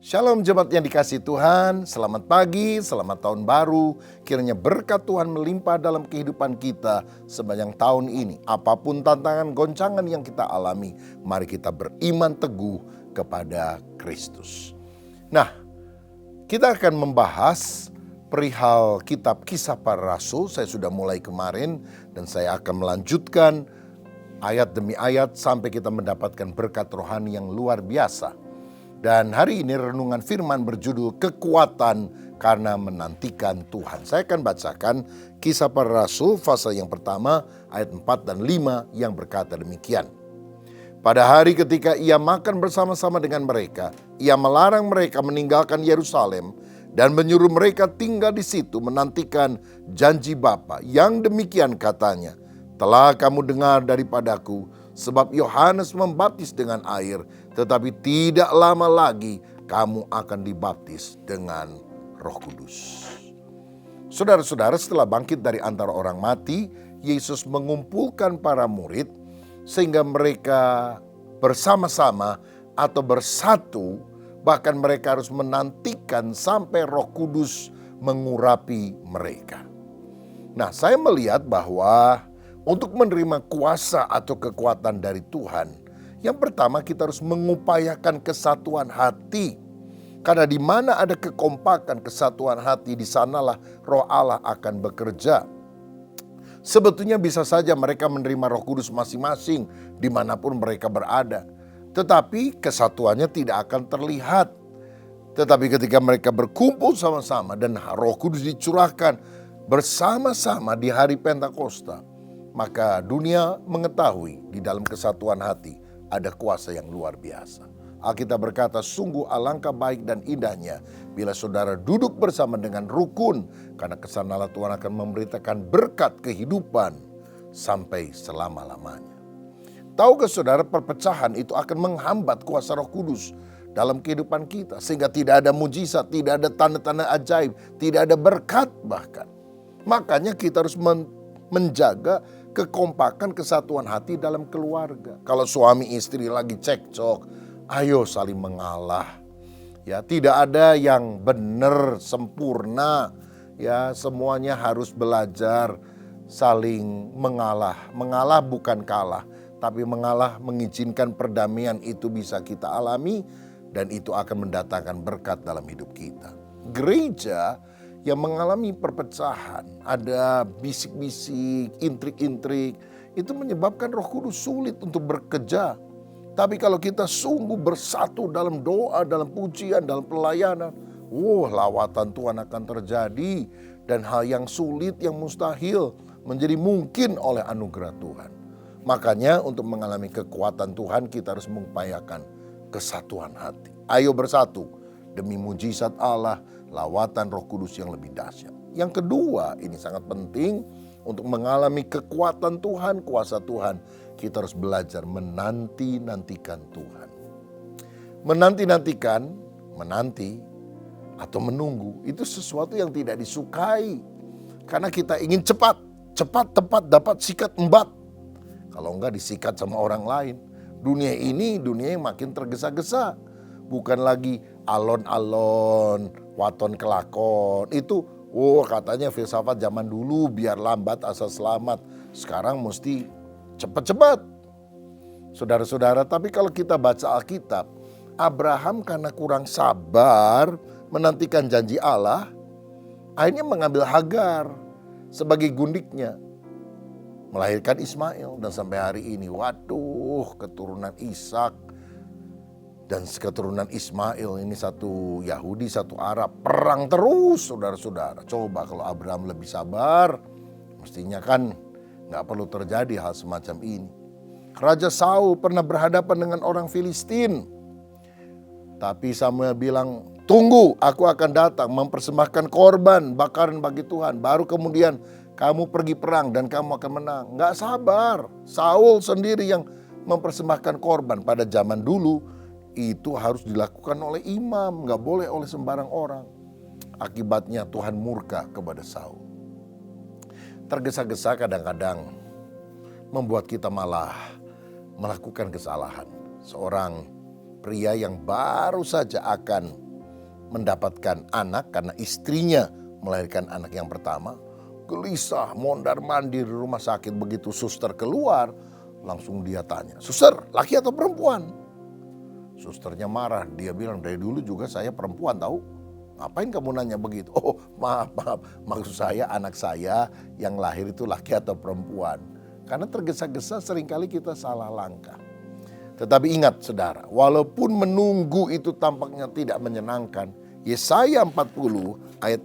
Shalom jemaat yang dikasihi Tuhan, selamat pagi, selamat tahun baru. Kiranya berkat Tuhan melimpah dalam kehidupan kita sepanjang tahun ini. Apapun tantangan goncangan yang kita alami, mari kita beriman teguh kepada Kristus. Nah, kita akan membahas perihal kitab Kisah Para Rasul. Saya sudah mulai kemarin dan saya akan melanjutkan ayat demi ayat sampai kita mendapatkan berkat rohani yang luar biasa. Dan hari ini renungan firman berjudul Kekuatan Karena Menantikan Tuhan. Saya akan bacakan Kisah Para Rasul pasal yang pertama ayat 4 dan 5 yang berkata demikian. Pada hari ketika ia makan bersama-sama dengan mereka, ia melarang mereka meninggalkan Yerusalem dan menyuruh mereka tinggal di situ menantikan janji Bapa. Yang demikian katanya, telah kamu dengar daripadaku, sebab Yohanes membaptis dengan air, tetapi tidak lama lagi kamu akan dibaptis dengan Roh Kudus. Saudara-saudara, setelah bangkit dari antara orang mati, Yesus mengumpulkan para murid sehingga mereka bersama-sama atau bersatu, bahkan mereka harus menantikan sampai Roh Kudus mengurapi mereka. Nah, saya melihat bahwa untuk menerima kuasa atau kekuatan dari Tuhan, yang pertama kita harus mengupayakan kesatuan hati. Karena di mana ada kekompakan kesatuan hati, di sanalah Roh Allah akan bekerja. Sebetulnya bisa saja mereka menerima Roh Kudus masing-masing dimanapun mereka berada. Tetapi kesatuannya tidak akan terlihat. Tetapi ketika mereka berkumpul sama-sama dan Roh Kudus dicurahkan bersama-sama di hari Pentakosta, maka dunia mengetahui di dalam kesatuan hati ada kuasa yang luar biasa. Alkitab berkata, sungguh alangkah baik dan indahnya bila saudara duduk bersama dengan rukun, karena kesanalah Tuhan akan memberitakan berkat kehidupan sampai selama-lamanya. Tahukah saudara, perpecahan itu akan menghambat kuasa Roh Kudus dalam kehidupan kita, sehingga tidak ada mujizat, tidak ada tanda-tanda ajaib, tidak ada berkat bahkan. Makanya kita harus menjaga kekompakan kesatuan hati dalam keluarga. Kalau suami istri lagi cekcok, ayo saling mengalah. Ya, tidak ada yang benar sempurna. Ya, semuanya harus belajar saling mengalah. Mengalah bukan kalah, tapi mengalah mengizinkan perdamaian itu bisa kita alami dan itu akan mendatangkan berkat dalam hidup kita. Gereja yang mengalami perpecahan, ada bisik-bisik, intrik-intrik, itu menyebabkan Roh Kudus sulit untuk bekerja. Tapi kalau kita sungguh bersatu dalam doa, dalam pujian, dalam pelayanan, lawatan Tuhan akan terjadi. Dan hal yang sulit, yang mustahil menjadi mungkin oleh anugerah Tuhan. Makanya untuk mengalami kekuatan Tuhan kita harus mengupayakan kesatuan hati. Ayo bersatu demi mujizat Allah, lawatan Roh Kudus yang lebih dahsyat. Yang kedua, ini sangat penting untuk mengalami kekuatan Tuhan, kuasa Tuhan. Kita harus belajar menanti-nantikan Tuhan. Menanti atau menunggu, itu sesuatu yang tidak disukai. Karena kita ingin cepat, tepat, dapat sikat embat. Kalau enggak disikat sama orang lain. Dunia ini dunia yang makin tergesa-gesa. Bukan lagi alon-alon, waton kelakon. Itu katanya filsafat zaman dulu, biar lambat asal selamat. Sekarang mesti cepat-cepat. Saudara-saudara, tapi kalau kita baca Alkitab, Abraham karena kurang sabar menantikan janji Allah, akhirnya mengambil Hagar sebagai gundiknya, melahirkan Ismail. Dan sampai hari ini, keturunan Ishak dan keturunan Ismail ini satu Yahudi, satu Arab. Perang terus saudara-saudara. Coba kalau Abraham lebih sabar, mestinya kan gak perlu terjadi hal semacam ini. Raja Saul pernah berhadapan dengan orang Filistin. Tapi Samuel bilang, tunggu, aku akan datang mempersembahkan korban bakaran bagi Tuhan. Baru kemudian kamu pergi perang dan kamu akan menang. Gak sabar. Saul sendiri yang mempersembahkan korban. Pada zaman dulu itu harus dilakukan oleh imam, gak boleh oleh sembarang orang. Akibatnya Tuhan murka kepada Saul. Tergesa-gesa kadang-kadang membuat kita malah melakukan kesalahan. Seorang pria yang baru saja akan mendapatkan anak karena istrinya melahirkan anak yang pertama. Gelisah, mondar-mandir di rumah sakit. Begitu suster keluar, langsung dia tanya, "Suster, laki atau perempuan?" Susternya marah, dia bilang, "Dari dulu juga saya perempuan tahu. Ngapain kamu nanya begitu?" "Oh, maaf, maksud saya anak saya yang lahir itu laki atau perempuan." Karena tergesa-gesa seringkali kita salah langkah. Tetapi ingat saudara, walaupun menunggu itu tampaknya tidak menyenangkan, Yesaya 40 ayat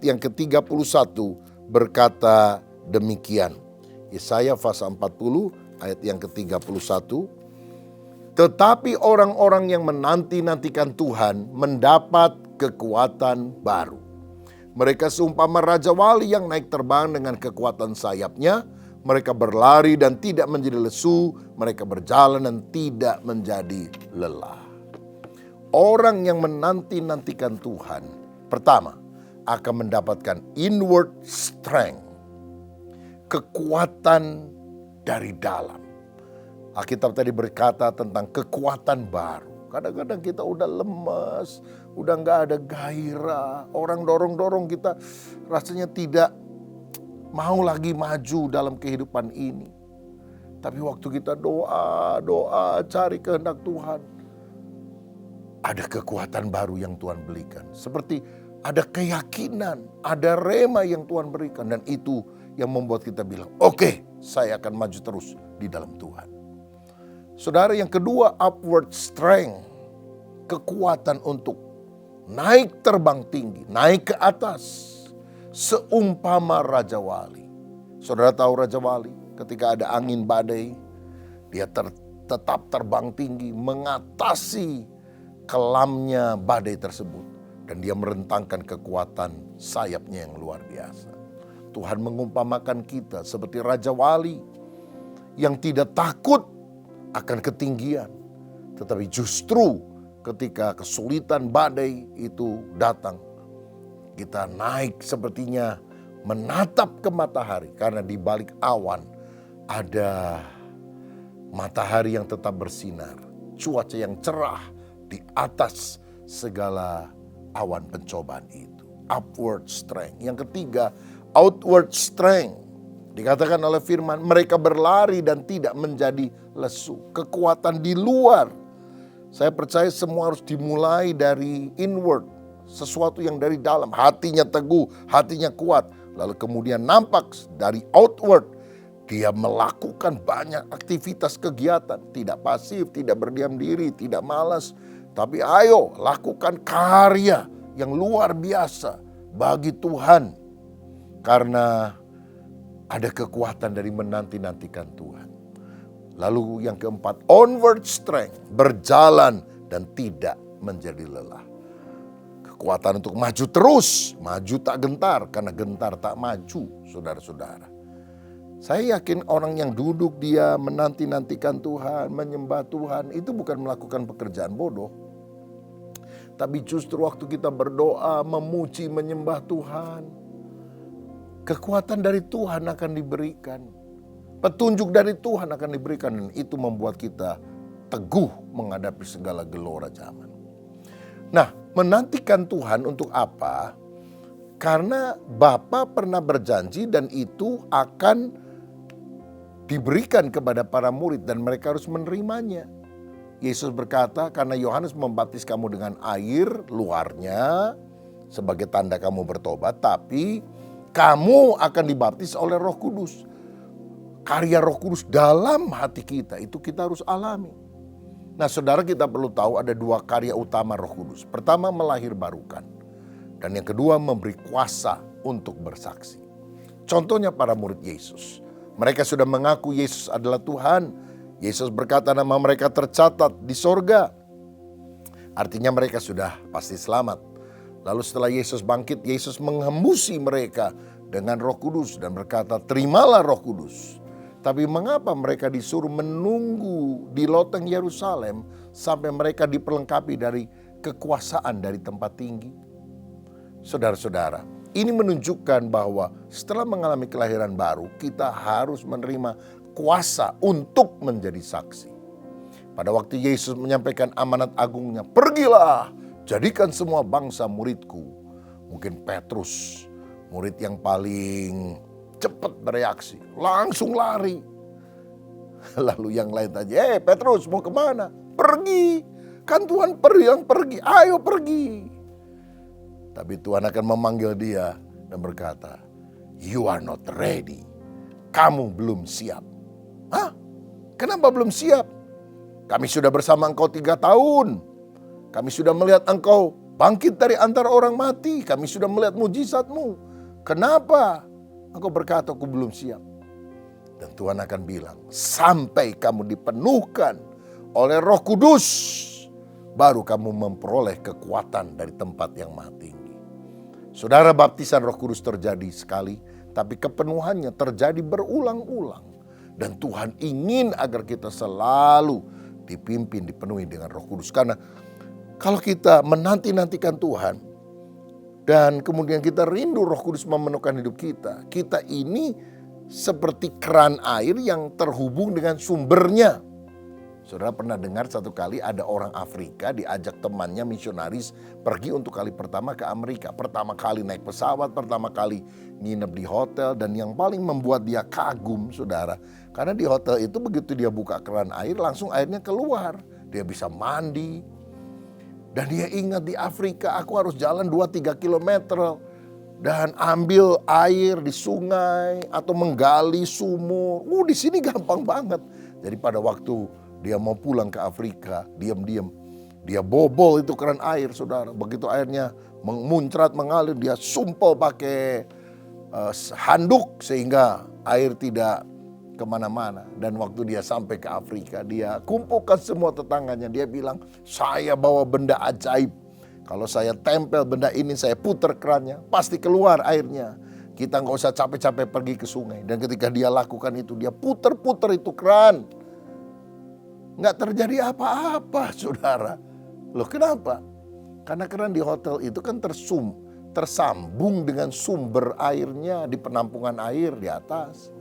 yang ke-31 berkata demikian. Yesaya pasal 40 ayat yang ke-31. Tetapi orang-orang yang menanti-nantikan Tuhan mendapat kekuatan baru. Mereka seumpama raja wali yang naik terbang dengan kekuatan sayapnya. Mereka berlari dan tidak menjadi lesu. Mereka berjalan dan tidak menjadi lelah. Orang yang menanti-nantikan Tuhan, pertama, akan mendapatkan inward strength. Kekuatan dari dalam. Alkitab tadi berkata tentang kekuatan baru. Kadang-kadang kita udah lemes, udah gak ada gairah. Orang dorong-dorong kita rasanya tidak mau lagi maju dalam kehidupan ini. Tapi waktu kita doa, cari kehendak Tuhan, ada kekuatan baru yang Tuhan berikan. Seperti ada keyakinan, ada rema yang Tuhan berikan. Dan itu yang membuat kita bilang, oke, saya akan maju terus di dalam Tuhan. Saudara, yang kedua, upward strength. Kekuatan untuk naik terbang tinggi, naik ke atas. Seumpama Raja Wali. Saudara tahu Raja Wali, ketika ada angin badai, dia tetap terbang tinggi, mengatasi kelamnya badai tersebut. Dan dia merentangkan kekuatan sayapnya yang luar biasa. Tuhan mengumpamakan kita seperti Raja Wali yang tidak takut akan ketinggian. Tetapi justru ketika kesulitan badai itu datang, kita naik sepertinya menatap ke matahari. Karena di balik awan ada matahari yang tetap bersinar. Cuaca yang cerah di atas segala awan pencobaan itu. Upward strength. Yang ketiga, outward strength. Dikatakan oleh firman, mereka berlari dan tidak menjadi lesu. Kekuatan di luar. Saya percaya semua harus dimulai dari inward. Sesuatu yang dari dalam. Hatinya teguh, hatinya kuat. Lalu kemudian nampak dari outward. Dia melakukan banyak aktivitas kegiatan. Tidak pasif, tidak berdiam diri, tidak malas. Tapi ayo lakukan karya yang luar biasa bagi Tuhan. Karena ada kekuatan dari menanti-nantikan Tuhan. Lalu yang keempat, onward strength. Berjalan dan tidak menjadi lelah. Kekuatan untuk maju terus. Maju tak gentar, karena gentar tak maju, saudara-saudara. Saya yakin orang yang duduk dia menanti-nantikan Tuhan, menyembah Tuhan, itu bukan melakukan pekerjaan bodoh. Tapi justru waktu kita berdoa, memuji, menyembah Tuhan, kekuatan dari Tuhan akan diberikan. Petunjuk dari Tuhan akan diberikan. Dan itu membuat kita teguh menghadapi segala gelora zaman. Nah, menantikan Tuhan untuk apa? Karena Bapa pernah berjanji dan itu akan diberikan kepada para murid. Dan mereka harus menerimanya. Yesus berkata, karena Yohanes membaptis kamu dengan air luarnya sebagai tanda kamu bertobat. Tapi kamu akan dibaptis oleh Roh Kudus. Karya Roh Kudus dalam hati kita itu kita harus alami. Nah, saudara, kita perlu tahu ada dua karya utama Roh Kudus. Pertama, melahirbarukan. Dan yang kedua, memberi kuasa untuk bersaksi. Contohnya para murid Yesus. Mereka sudah mengaku Yesus adalah Tuhan. Yesus berkata nama mereka tercatat di sorga. Artinya mereka sudah pasti selamat. Lalu setelah Yesus bangkit, Yesus menghembusi mereka dengan Roh Kudus dan berkata, terimalah Roh Kudus. Tapi mengapa mereka disuruh menunggu di loteng Yerusalem sampai mereka diperlengkapi dari kekuasaan dari tempat tinggi? Saudara-saudara, ini menunjukkan bahwa setelah mengalami kelahiran baru, kita harus menerima kuasa untuk menjadi saksi. Pada waktu Yesus menyampaikan amanat agungnya, pergilah, jadikan semua bangsa muridku. Mungkin Petrus, murid yang paling cepat bereaksi, langsung lari. Lalu yang lain tanya, Petrus mau kemana? Pergi, kan Tuhan yang pergi, ayo pergi. Tapi Tuhan akan memanggil dia dan berkata, you are not ready, kamu belum siap. Hah? Kenapa belum siap? Kami sudah bersama engkau 3 tahun. Kami sudah melihat engkau bangkit dari antara orang mati. Kami sudah melihat mujizatmu. Kenapa engkau berkata aku belum siap? Dan Tuhan akan bilang, sampai kamu dipenuhkan oleh Roh Kudus, baru kamu memperoleh kekuatan dari tempat yang maha tinggi. Saudara, baptisan Roh Kudus terjadi sekali, tapi kepenuhannya terjadi berulang-ulang. Dan Tuhan ingin agar kita selalu dipimpin, dipenuhi dengan Roh Kudus. Karena kalau kita menanti-nantikan Tuhan dan kemudian kita rindu Roh Kudus memenuhkan hidup kita, kita ini seperti keran air yang terhubung dengan sumbernya. Saudara pernah dengar satu kali ada orang Afrika diajak temannya misionaris pergi untuk kali pertama ke Amerika. Pertama kali naik pesawat, pertama kali nginep di hotel, dan yang paling membuat dia kagum, saudara, karena di hotel itu begitu dia buka keran air langsung airnya keluar. Dia bisa mandi. Dan dia ingat di Afrika aku harus jalan 2-3 kilometer dan ambil air di sungai atau menggali sumur. Di sini gampang banget. Jadi pada waktu dia mau pulang ke Afrika, diam-diam dia bobol itu keran air, saudara. Begitu airnya muncrat mengalir, dia sumpel pakai handuk sehingga air tidak kemana-mana. Dan waktu dia sampai ke Afrika, dia kumpulkan semua tetangganya. Dia bilang, saya bawa benda ajaib. Kalau saya tempel benda ini, saya putar kerannya, pasti keluar airnya. Kita nggak usah capek-capek pergi ke sungai. Dan ketika dia lakukan itu, dia putar-putar itu keran. Nggak terjadi apa-apa, saudara. Loh, kenapa? Karena keran di hotel itu kan tersambung dengan sumber airnya di penampungan air di atas.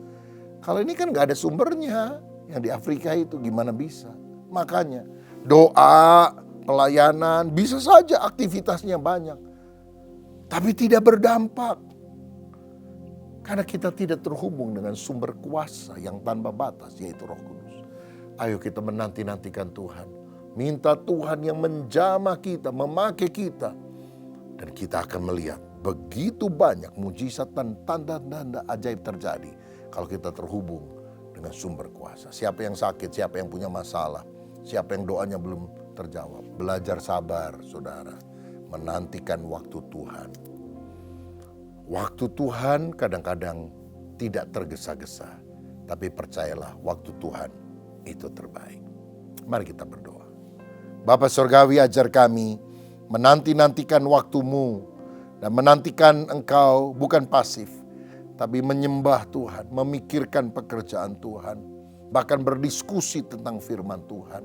Kalau ini kan nggak ada sumbernya, yang di Afrika itu gimana bisa? Makanya doa, pelayanan, bisa saja aktivitasnya banyak, tapi tidak berdampak. Karena kita tidak terhubung dengan sumber kuasa yang tanpa batas, yaitu Roh Kudus. Ayo kita menanti-nantikan Tuhan. Minta Tuhan yang menjamah kita, memakai kita. Dan kita akan melihat begitu banyak mujizat dan tanda-tanda ajaib terjadi kalau kita terhubung dengan sumber kuasa. Siapa yang sakit, siapa yang punya masalah, siapa yang doanya belum terjawab. Belajar sabar, saudara. Menantikan waktu Tuhan. Waktu Tuhan kadang-kadang tidak tergesa-gesa. Tapi percayalah, waktu Tuhan itu terbaik. Mari kita berdoa. Bapa Surgawi, ajar kami menanti-nantikan waktu-Mu. Dan menantikan Engkau bukan pasif, tapi menyembah Tuhan, memikirkan pekerjaan Tuhan, bahkan berdiskusi tentang firman Tuhan.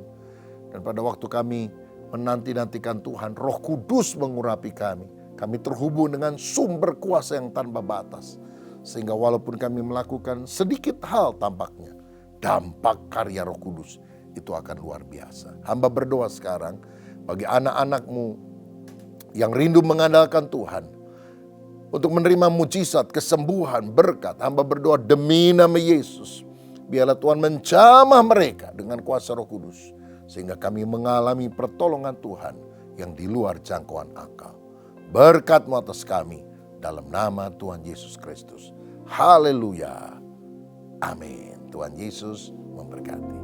Dan pada waktu kami menanti-nantikan Tuhan, Roh Kudus mengurapi kami. Kami terhubung dengan sumber kuasa yang tanpa batas. Sehingga walaupun kami melakukan sedikit hal tampaknya, dampak karya Roh Kudus itu akan luar biasa. Hamba berdoa sekarang bagi anak-anak-Mu yang rindu mengandalkan Tuhan untuk menerima mujizat, kesembuhan, berkat. Hamba berdoa demi nama Yesus. Biarlah Tuhan menjamah mereka dengan kuasa Roh Kudus. Sehingga kami mengalami pertolongan Tuhan yang di luar jangkauan akal. Berkat-Mu atas kami dalam nama Tuhan Yesus Kristus. Haleluya. Amin. Tuhan Yesus memberkati.